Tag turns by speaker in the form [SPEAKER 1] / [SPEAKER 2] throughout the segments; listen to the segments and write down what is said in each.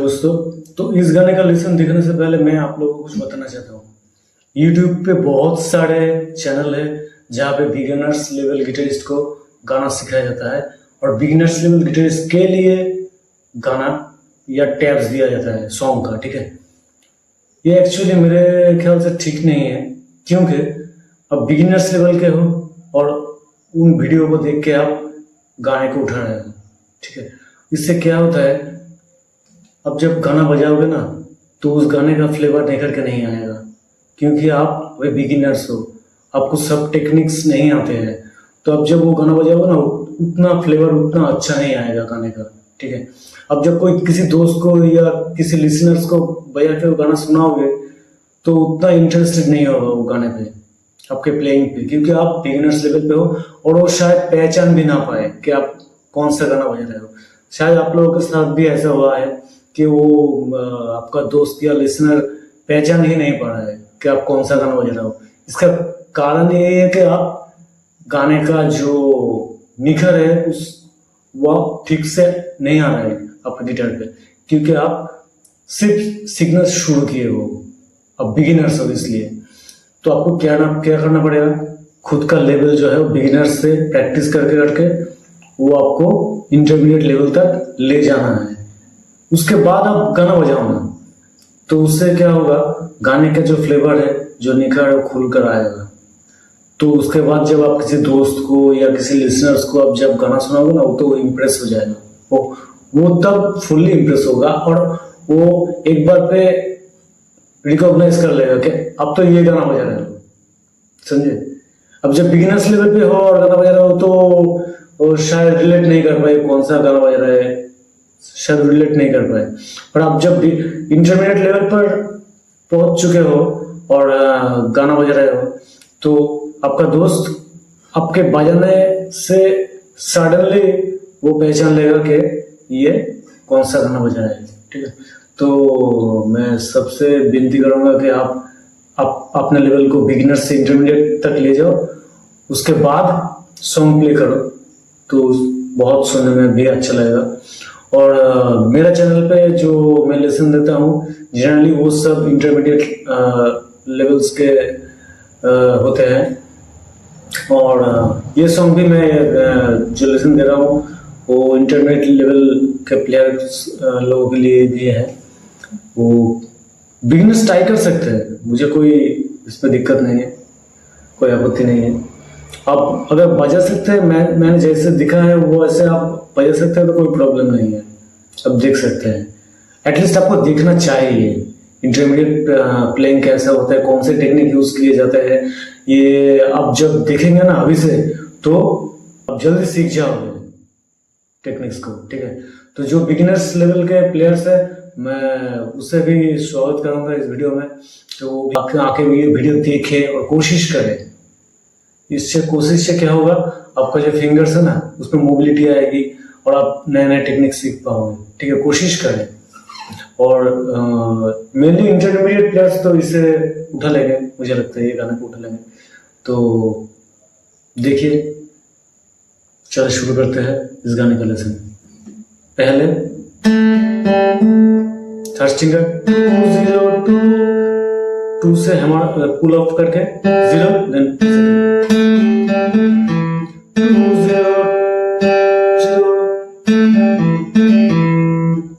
[SPEAKER 1] दोस्तों, तो इस गाने का लेसन देखने से पहले मैं आप लोगों को कुछ बताना चाहता हूँ। YouTube पे बहुत सारे चैनल है जहाँ पे बिगिनर्स लेवल गिटारिस्ट को गाना सिखाया जाता है और बिगिनर्स लेवल गिटारिस्ट के लिए गाना या टैब्स दिया जाता है सॉन्ग का, ठीक है। ये एक्चुअली मेरे ख्याल से ठीक नहीं है, क्योंकि अब बिगिनर्स लेवल के हो और उन वीडियो को देख के आप गाने को उठा रहे हो, ठीक है। इससे क्या होता है, अब जब गाना बजाओगे ना तो उस गाने का फ्लेवर निखर के नहीं आएगा, क्योंकि आप वे बिगिनर्स हो, आपको सब टेक्निक्स नहीं आते हैं। तो अब जब वो गाना बजाओगे ना उतना फ्लेवर उतना अच्छा नहीं आएगा गाने का, ठीक है। अब जब कोई किसी दोस्त को या किसी लिसनर्स को बजा के वो गाना सुनाओगे तो उतना इंटरेस्टेड नहीं होगा वो गाने पे, आपके प्लेइंग पे, क्योंकि आप बिगिनर्स लेवल पे हो और वो शायद पहचान भी ना पाए कि आप कौन सा गाना बजा रहे हो। शायद आप लोगों के साथ भी ऐसा हुआ है कि वो आपका दोस्त या लिसनर पहचान ही नहीं पा रहा है कि आप कौन सा गाना बजा रहे हो। इसका कारण ये है कि आप गाने का जो निखर है उस वो ठीक से नहीं आ रहा है आपके गिटार पे, क्योंकि आप सिर्फ सीखना शुरू किए हो, अब बिगिनर्स हो। इसलिए तो आपको क्या करना पड़ेगा, खुद का लेवल जो है वो बिगिनर से प्रैक्टिस करके करके वो आपको इंटरमीडिएट लेवल तक ले जाना है। उसके बाद आप गाना बजाओ ना, तो उससे क्या होगा, गाने का जो फ्लेवर है, जो निखर है, वो खुल कर आएगा। तो उसके बाद जब आप किसी दोस्त को या किसी लिसनर्स को आप जब गाना सुनाओगे ना तो वो इम्प्रेस हो जाएगा, वो तब फुल्ली इम्प्रेस होगा और वो एक बार पे रिकॉग्नाइज कर लेगा कि अब तो ये गाना बजा रहे हो, समझे। अब जब बिगिनर्स लेवल पे हो और गाना बजा रहे हो तो शायद रिलेट नहीं कर पाए कौन सा गाना बजा रहा है, शायद रिलेट नहीं कर पाए। पर आप जब इंटरमीडिएट लेवल पर पहुंच चुके हो और गाना बजा रहे हो तो आपका दोस्त आपके बजाने से सडनली वो पहचान लेगा कि ये कौन सा गाना बजा रहा है, ठीक है। तो मैं सबसे विनती करूंगा कि आप अपने लेवल को बिगिनर से इंटरमीडिएट तक ले जाओ, उसके बाद सॉन्ग प्ले करो तो बहुत सुनने में भी अच्छा लगेगा। और मेरा चैनल पे जो मैं लेसन देता हूँ जनरली वो सब इंटरमीडिएट लेवल्स के होते हैं, और ये सॉन्ग भी मैं जो लेसन दे रहा हूँ वो इंटरमीडिएट लेवल के प्लेयर्स लोगों के लिए भी है। वो बिगिनर्स ट्राई कर सकते हैं, मुझे कोई इसमें दिक्कत नहीं है, कोई आपत्ति नहीं है। आप अगर बजा सकते हैं, मैंने जैसे दिखा है वो ऐसे आप बजा सकते हैं तो कोई प्रॉब्लम नहीं है, आप देख सकते हैं। एटलीस्ट आपको देखना चाहिए इंटरमीडिएट प्लेइंग कैसा होता है, कौन से टेक्निक यूज किए जाते हैं। ये आप जब देखेंगे ना अभी से तो आप जल्दी सीख जाओगे टेक्निक्स को, ठीक है। तो जो बिगिनर्स लेवल के प्लेयर्स है मैं उससे भी स्वागत करूंगा इस वीडियो में, तो आके ये वीडियो देखे और कोशिश करें। इससे कोशिश से क्या होगा, आपका जो फिंगर्स है ना उसमें मोबिलिटी आएगी और आप नए नए टेक्निक सीख पाओगे, ठीक है। कोशिश करें। और मेनली इंटरमीडिएट प्लेयर्स तो इसे उठा लेंगे, मुझे लगता है ये गाने को उठा लेंगे। तो देखिए, चलो शुरू करते हैं इस गाने का लेसन। पहले थर्ड स्ट्रिंगर 2 से हमारा पुल ऑफ करके 0 देन 2 0 0,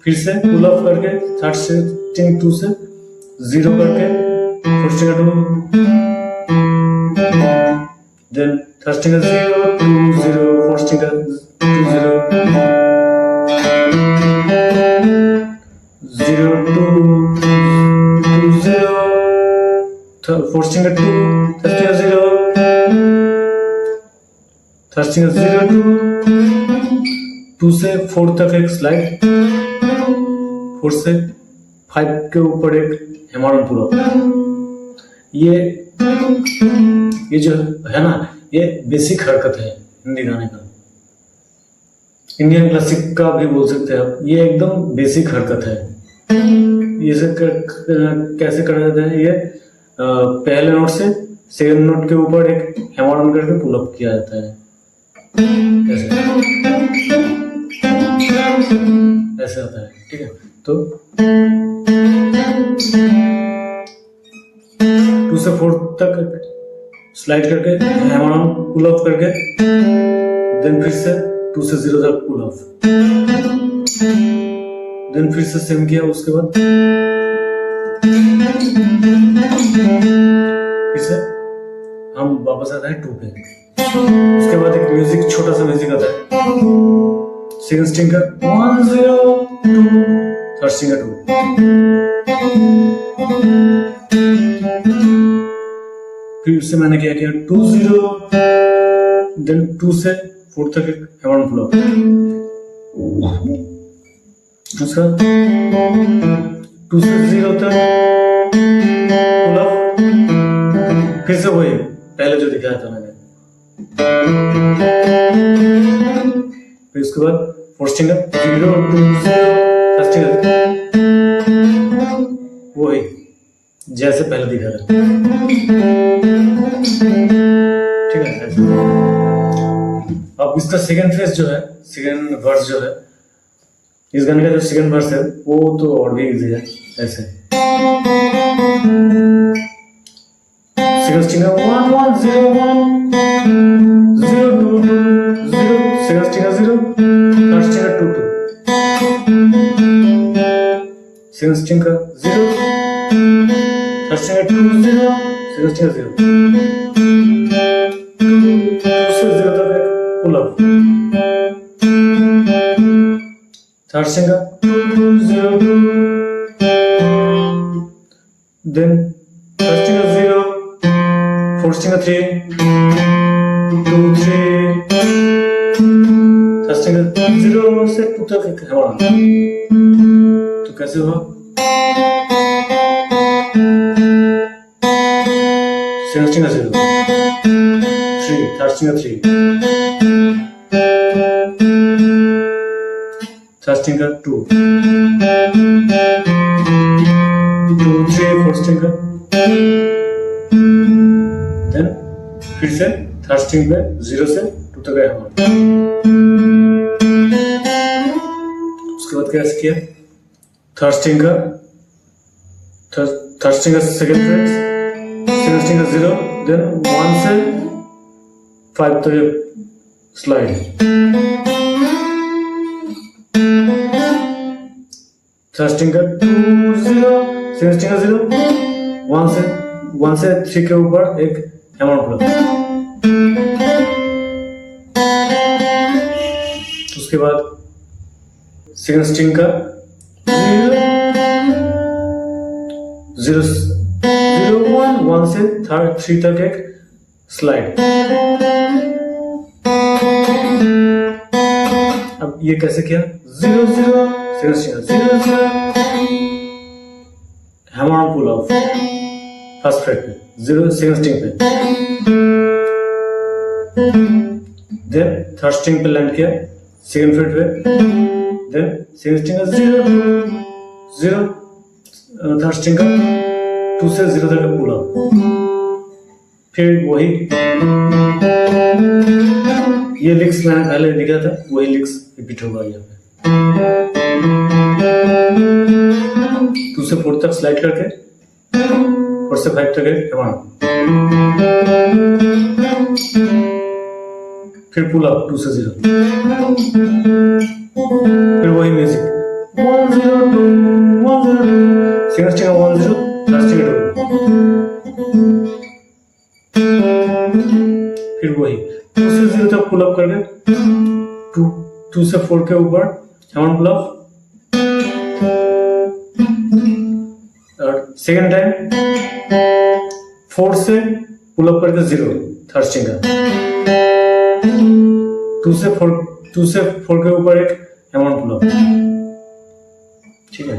[SPEAKER 1] फिर से पुल ऑफ करके थर्ड स्ट्रिंग 2 से 0 करके fourth stringer 2, then third stringer 0 2 0, fourth stringer 2 0 0 2 2 0, fourth stringer 2, third stringer 0, third stringer 0 2 से 4 तक एक स्लाइड, 4 से 5 के ऊपर एक हेमारन पूरा। ये जो है ना, ये बेसिक हरकत है हिंदी गाने का, इंडियन क्लासिक का भी बोल सकते हैं आप। ये एकदम बेसिक हरकत है। ये कैसे करा जाता है, ये पहले नोट से सेकंड नोट के ऊपर एक हेमारन करके पुल अप किया जाता है, ऐसे होता है, ठीक है। तो 2 से 4 तक स्लाइड करके हैमर ऑन पुल ऑफ करके देन फिर से 2 से 0 तक पुल ऑफ, देन फिर से सेम किया। उसके बाद फिर से हम वापस आते हैं 2 पे। उसके बाद एक म्यूजिक, छोटा सा म्यूजिक आता है, सेकंड स्ट्रिंग का 1 0 2, थर्ड स्ट्रिंग का 2, फिर उससे मैंने क्या किया 2 0, देन 2 से 4 तक एक हैमर ऑन पुल ऑफ, उसका 2 से 0 तक पुल ऑफ, फिर से वही पहले जो दिखाया था मैंने, फिर उसके बाद फोर्थ स्ट्रिंग 0 2 0, फर्स्ट स्ट्रिंग वही जैसे पहले दिखा था, ठीक है। अब इसका सेकंड फ्रेज जो है, सेकंड वर्स जो है, इस गाने का जो सेकंड वर्स है वो तो और भी इजी है। ऐसे second string 1 1 0 1 0 2 2 0, second string 0, third string 2 2, second string 0, third string 2 0, second string 0, 2 से 0 तक एक pull up, third string 2 2 0 2, then third string 0, fourth string 3 2 3, third string 0 से 2 तक एक हैमर ऑन। तो कैसे हुआ, second string 0 3, third string 3, third string 2 2 3, fourth string, then फिर से थर्ड स्ट्रिंग पे 0 से 2 तक हैमर। उसके बाद क्या किया, थर्ड स्ट्रिंग का second phrase, second string 0, then 1 से 5 तक slide, third string 2 0, second string 0, 1 से 3 के ऊपर एक हैमर ऑन पुल ऑफ। उसके बाद सेकंड स्ट्रिंग 0 0 1 1 से 3 तक एक स्लाइड। अब ये कैसे किया, 0 0, second string 0 0, hammer on pull off first fret पे 0, सेकंड स्ट्रिंग पे, देन थर्ड स्ट्रिंग पे लैंड किया सेकंड फ्रेट पे, then second string 0 0, third string 2 से 0 तक पुल ऑफ, फिर वही ये लिक्स मैंने पहले लिखा था, वही लिक्स रिपीट होगा यहाँ पे। 2 से 4 तक स्लाइड करके 4 से 5 तक हैमर ऑन, फिर पुल अप 2 से 0, फिर वही music 1 0 2 1 0 2, second string 1 0, third string 2, फिर वही 2 से 0 तक पुल अप करके 2 से 4 के ऊपर हैमर पुल अप, और सेकंड टाइम 4 से पुल अप करके 0, थर्ड स्ट्रिंग 2 से 4 के ऊपर एक हैमर पुल अप, ठीक है।